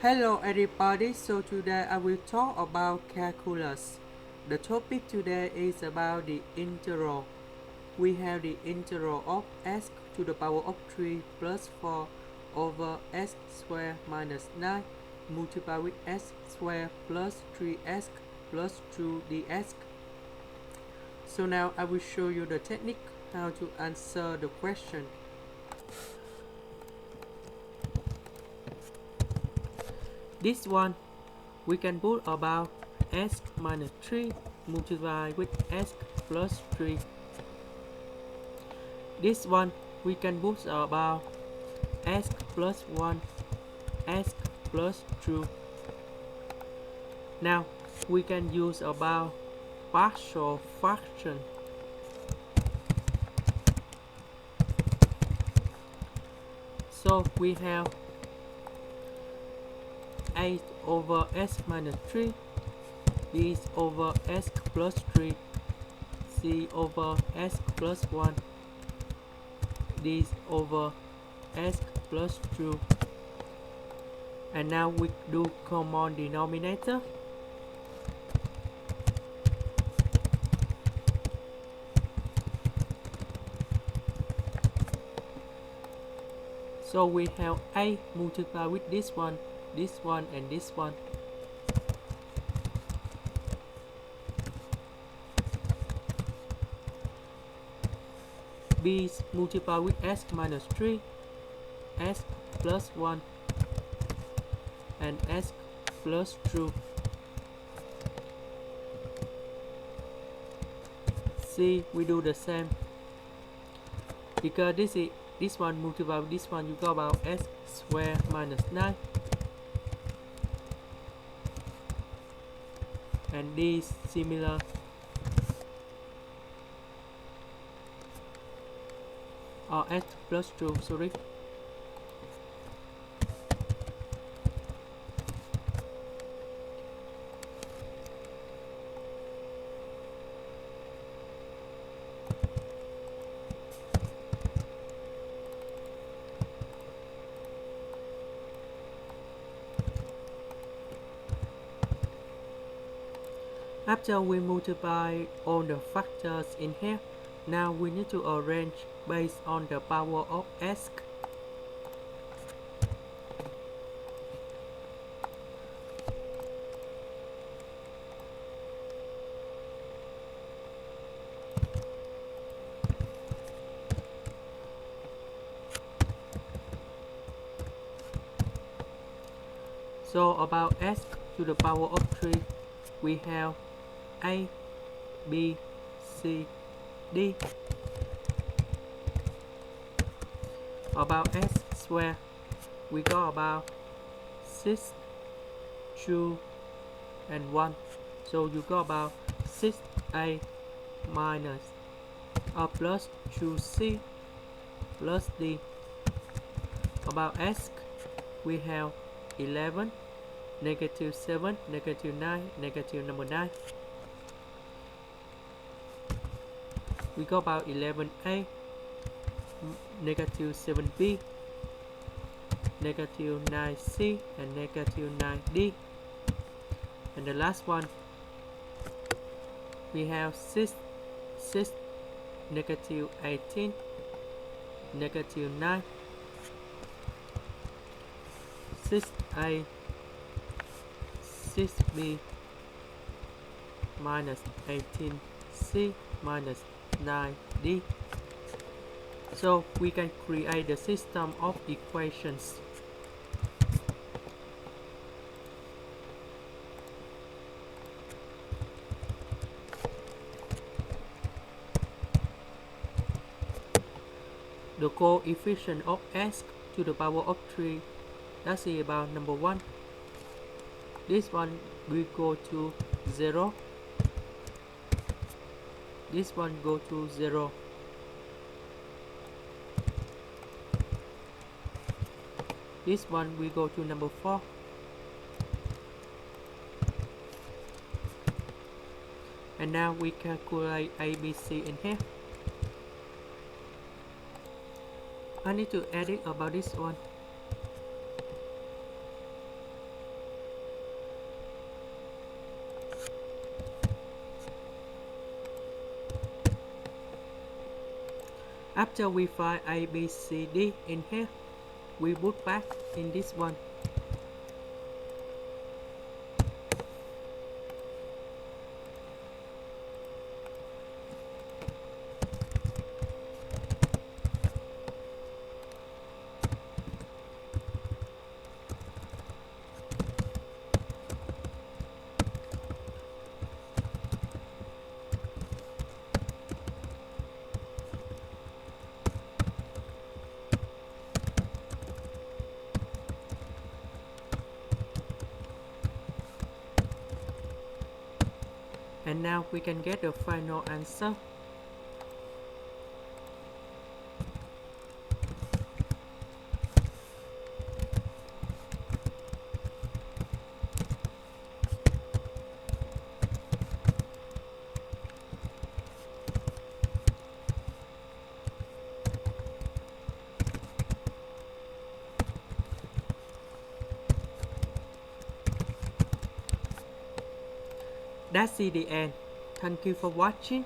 Hello everybody, so today I will talk about calculus. The topic today is about the integral. We have the integral of x to the power of 3 plus 4 over x squared minus 9 multiplied with x squared plus 3x plus 2 dx. So now I will show you the technique how to answer the question. This one we can put about x minus 3 multiplied with x plus 3. This one we can put about x plus 1, x plus 2. Now we can use about partial fraction. So we have 8 over x minus 3 is over x plus 3 c over x plus 1 this over x plus 2, and now we do common denominator. So we have a multiplied with this one, and this one. B is multiplied with x minus 3, x plus 1, and x plus 2. C we do the same, because this one multiplied with this one, you got about x squared minus 9, and this similar. Or x plus 2, sorry. After we multiply all the factors in here, now we need to arrange based on the power of x. So about x to the power of 3, we have a, b, c, d. About x squared, we got about 6, 2, and 1. So you got about 6a minus plus 2c plus d. About x, we have 11, negative 7, negative 9, negative number 9. We got about 11a, negative 7b, negative 9c, and negative 9d. And the last one, we have 6, negative 18, negative 9, 6a, 6b, minus 18c, minus 9d. So we can create the system of equations. The coefficient of x to the power of 3, that's about number 1. This one will go to 0. This one go to 0. This one will go to number 4. And now we calculate ABC in here. I need to edit about this one. After we find A, B, C, D in here, we put back in this one. And now we can get the final answer. That's the end. Thank you for watching.